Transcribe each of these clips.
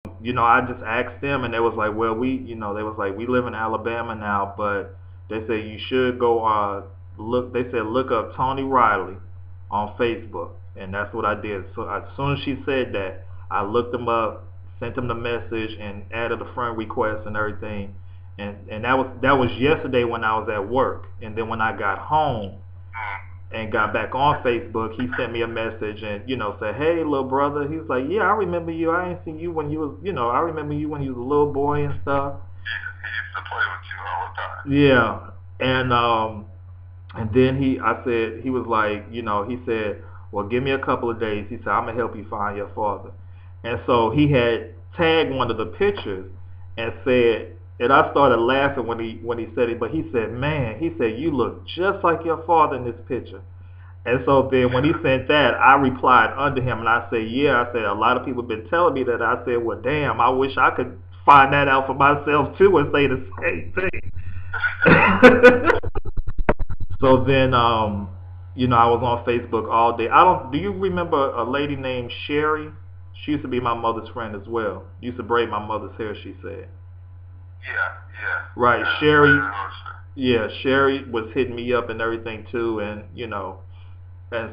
I just asked them, and they was like, well, they was like, we live in Alabama now, but they said you should go look. They said look up Tony Riley on Facebook, and that's what I did. So as soon as she said that, I looked him up, sent him the message, and added a friend request and everything. And that was yesterday when I was at work, and then when I got home and got back on Facebook, he sent me a message and said, "Hey, little brother." He was like, "Yeah, I remember you. I ain't seen you when you was, I remember you when you was a little boy and stuff." He used to play with you all the time. Yeah, and then I said, he was like, he said, "Well, give me a couple of days." He said, "I'm gonna help you find your father." And so he had tagged one of the pictures and said, and I started laughing when he said it, but he said, "Man," he said, "you look just like your father in this picture." And so then when he sent that, I replied under him and I said, "Yeah," I said, "a lot of people have been telling me that." I said, "Well, damn, I wish I could find that out for myself too and say the same thing." So then, I was on Facebook all day. I don't. Do you remember a lady named Sherry? She used to be my mother's friend as well. Used to braid my mother's hair. She said. Yeah, yeah. Right, Yeah, I Sherry. know. Yeah, Sherry was hitting me up and everything too, and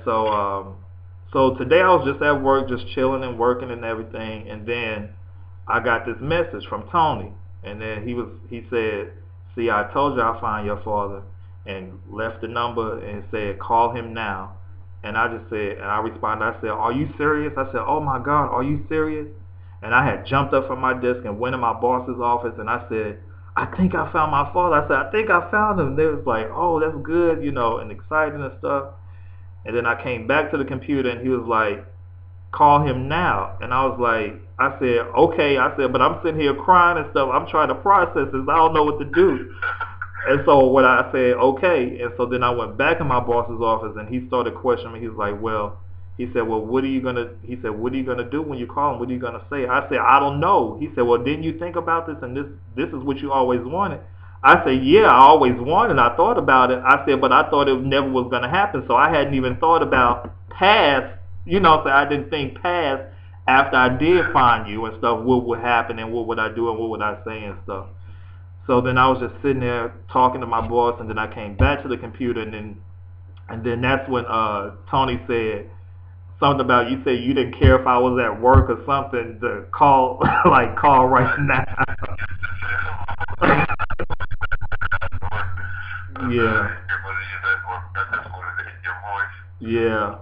so today I was just at work, just chilling and working and everything, and then I got this message from Tony, and then he said, "See, I told you I'll find your father," and left the number and said, "Call him now." And I just said, and I responded, I said, "Are you serious?" I said, "Oh my God, are you serious?" And I had jumped up from my desk and went in my boss's office, and I said, "I think I found my father." I said, "I think I found him." And they was like, "Oh, that's good," and excited and stuff. And then I came back to the computer and he was like, "Call him now." And I was like, I said, "Okay." I said, "But I'm sitting here crying and stuff. I'm trying to process this. I don't know what to do." And so when I said, "Okay," and so then I went back in my boss's office and he started questioning me. He was like, he said, "Well, what are you gonna do when you call him? What are you gonna say?" I said, "I don't know." He said, "Well, didn't you think about this? And this is what you always wanted." I said, "Yeah, I always wanted. I thought about it." I said, "But I thought it never was gonna happen, so I hadn't even thought about past. So I didn't think past after I did find you and stuff. What would happen and what would I do and what would I say and stuff." So then I was just sitting there talking to my boss, and then I came back to the computer, and then that's when Tony said something about, you said you didn't care if I was at work or something to call like call right now. Yeah, yeah.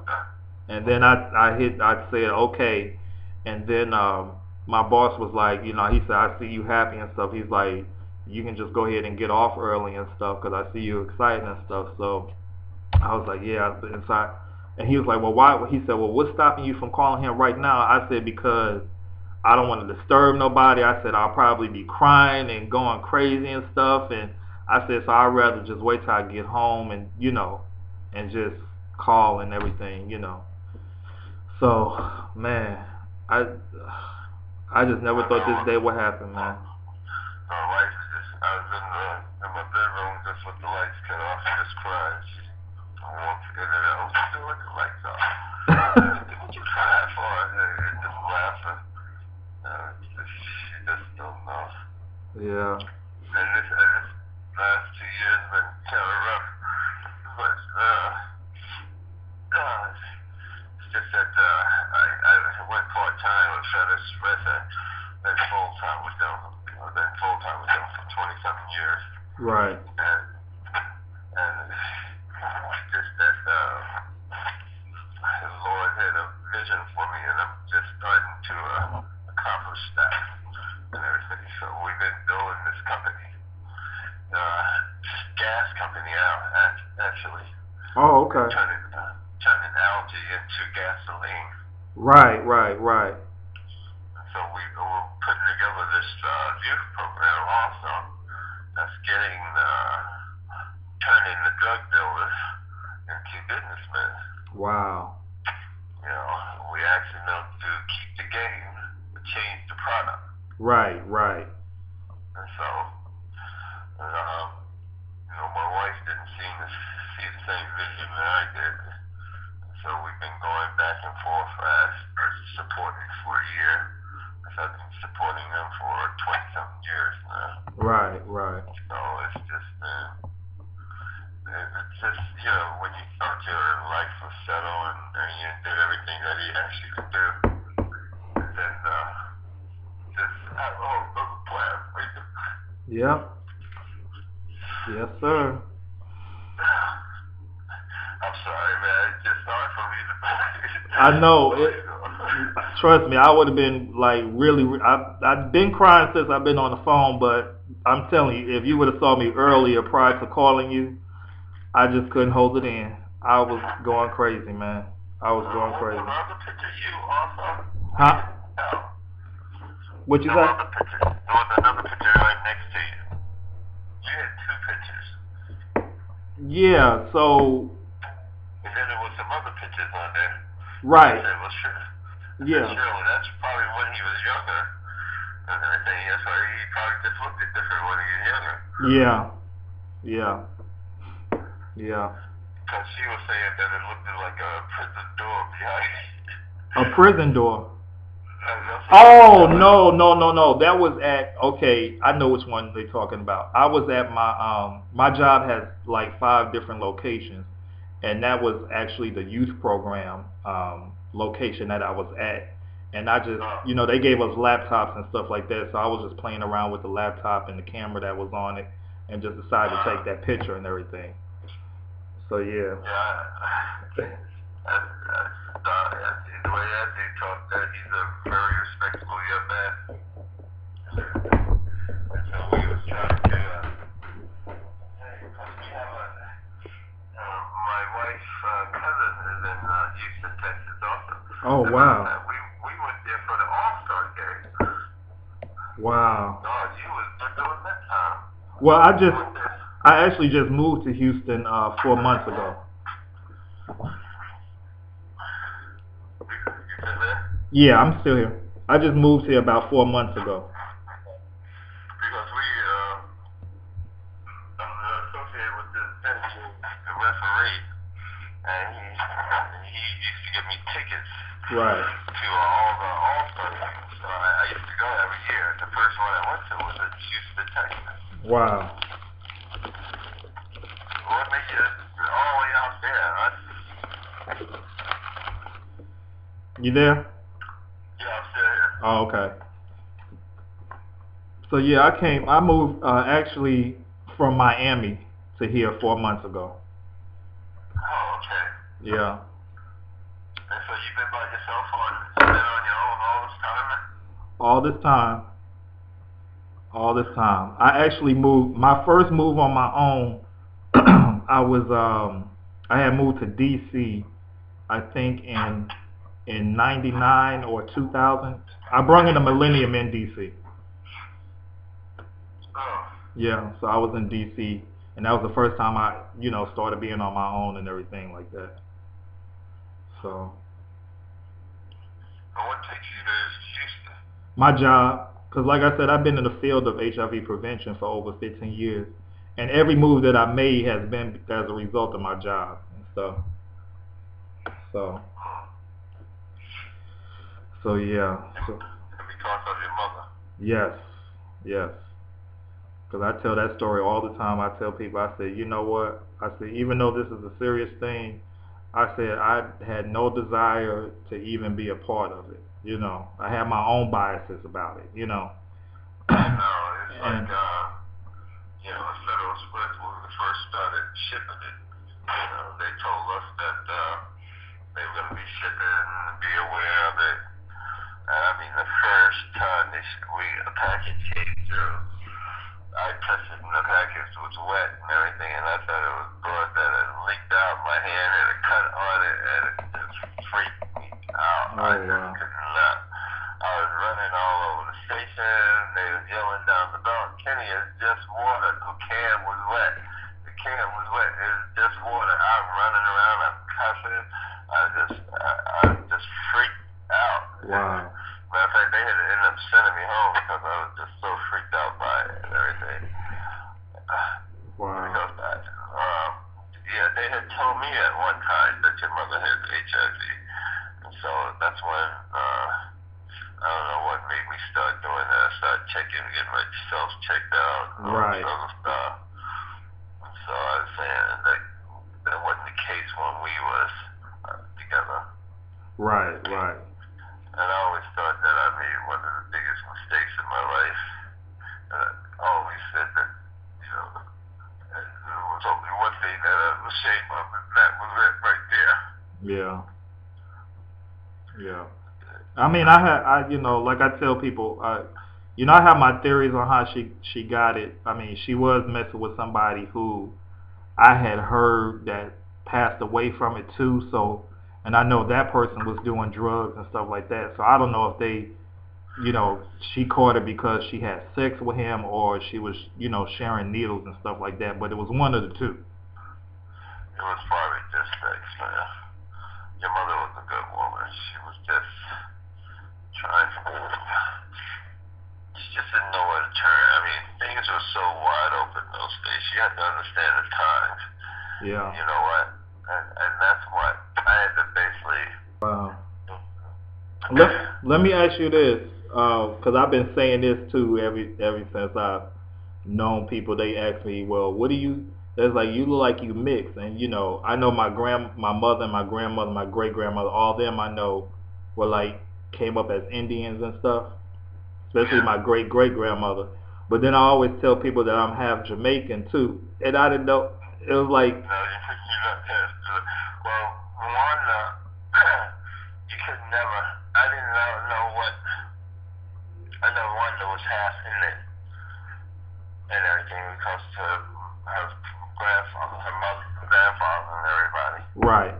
And then I said okay, and then my boss was like, he said, "I see you happy and stuff." He's like, "You can just go ahead and get off early and stuff because I see you excited and stuff." So I was like, "Yeah." And and he was like, "Well, why?" He said, "Well, what's stopping you from calling him right now?" I said, "Because I don't want to disturb nobody." I said, "I'll probably be crying and going crazy and stuff." And I said, "So I'd rather just wait till I get home and and just call and everything." So, man, I I just never thought this day would happen, man. My wife is just, I was in my bedroom just with the lights cut off, just crying. She walked in and out, "What you doing with the lights off?" "What you crying for?" And just laughing. She just don't know. Yeah. And this last 2 years have been kind of rough. But, it's just that I went part time with Feather Smith and been full time with them. I've been full time with them for 20 something years. Right. And just that the Lord had a vision for me, and I'm just starting to accomplish that and everything. So we've been building this company, uh, gas company out, actually. Oh, okay. Turning algae into gasoline. Right, right, right. So we're putting together this youth program also that's getting turning the drug dealers into businessmen. Wow. We asking them to keep the game, but change the product. Right, right. And so, my wife didn't seem to see the same vision that I did. So we've been going back and forth. I asked her to support me for a year. I I've been supporting them for 20-something years now. Right, right. So it's just been, it's just, you know, when you thought your life was settled and you did everything that he asked you to do, and then just have a whole other plan for you. Yep. Yes, sir. I'm sorry, man. It's just hard for me to. I know. Trust me, I would have been like really. I've been crying since I've been on the phone, but I'm telling you, if you would have saw me earlier prior to calling you, I just couldn't hold it in. I was going crazy, man. I was going crazy. Another picture you also? Huh? What you say? There was another picture right next to you. You had two pictures. Yeah, so. And then there was some other pictures on there. Right. I said, well, sure. Yeah. Surely that's probably when he was younger. And everything. That's why he probably just looked at different when he was younger. Yeah. Yeah. Yeah. Because she was saying that it looked like a prison door behind you. A prison door? Oh, no. That was at, okay, I know which one they're talking about. I was at my job has like 5 different locations. And that was actually the youth program location that I was at. And I just, you know, they gave us laptops and stuff like that. So I was just playing around with the laptop and the camera that was on it and just decided to take that picture and everything. So, yeah. The way Anthony talked, that he's a very respectable young man. And so we was trying to, because we have my wife's cousin is in Houston, Texas also. Oh, wow. We went there for the All-Star game. Wow. Oh, you was doing that time. Well, I actually just moved to Houston 4 months ago. Yeah, I'm still here. I just moved here about 4 months ago. Because I'm associated with the referee, and he used to give me tickets right. to all the All-Star games. So I used to go every year. The first one I went to was in Houston, Texas. Wow. What made you all the way out there, huh? You there? Yeah, I'm still here. Oh, okay. So yeah, I moved actually from Miami to here 4 months ago. Oh, okay. Yeah. And so you've been by yourself or been on your own all this time? All this time. I actually moved, my first move on my own, I had moved to DC, I think in 99 or 2000. I brung in a millennium in DC. Yeah, so I was in DC, and that was the first time I, you know, started being on my own and everything like that. So. What takes you to Houston? My job, because like I said, I've been in the field of HIV prevention for over 15 years, and every move that I made has been as a result of my job and stuff. So yeah. So. Because of your mother? Yes. Because I tell that story all the time. I tell people, I say, you know what? I say, even though this is a serious thing, I said I had no desire to even be a part of it. You know, I have my own biases about it. You know. I know. It's like, you know, Federal Express, when we first started shipping it, you know, they told us that they were going to be shipping and be aware of it. I mean, the first time a package came through, I touched it and the package was wet and everything, and I thought it was blood that had leaked out. My hand had a cut on it, and it just freaked me out. Oh, I just couldn't laugh. I was running all over the station. They was yelling down the belt, Kenny, it's just water. The can was wet. It was just water. I'm running around. I'm cussing. I was just freaked out. Wow. Matter of fact, they had to end up sending me home because I was just so freaked out by it and everything. Wow. Because yeah, they had told me at one time that your mother had HIV, and so that's when I don't know what made me I started getting myself checked out and all Right. this other stuff. So I was saying that wasn't the case when we was together. Right. Right. And I always thought that I made one of the biggest mistakes in my life. And I always said that, you know, there was only one thing that I was ashamed of, and that was it right there. Yeah. Yeah. I mean, I you know, like I tell people, you know, I have my theories on how she got it. I mean, she was messing with somebody who I had heard that passed away from it too. So, and I know that person was doing drugs and stuff like that. So I don't know if they, you know, she caught it because she had sex with him or she was, you know, sharing needles and stuff like that. But it was one of the two. It was probably just sex, man. Your mother was a good woman. She was just trying to. She just didn't know where to turn. I mean, things were so wide open those days. She had to understand the times. Yeah. You know what? And that's what I had to basically. Let me ask you this, because I've been saying this too ever since I've known people. They ask me, well, what do you? It's like you look like you mix, and you know, I know my mother, and my grandmother, my great grandmother, all them I know were like came up as Indians and stuff, especially my great great grandmother. But then I always tell people that I'm half Jamaican too, and I didn't know. It was like, No, you're not that. Well, one, you could never. I didn't know what. I know one that was half Indian and everything because to her grandfather, her mother, her grandfather, and everybody. right.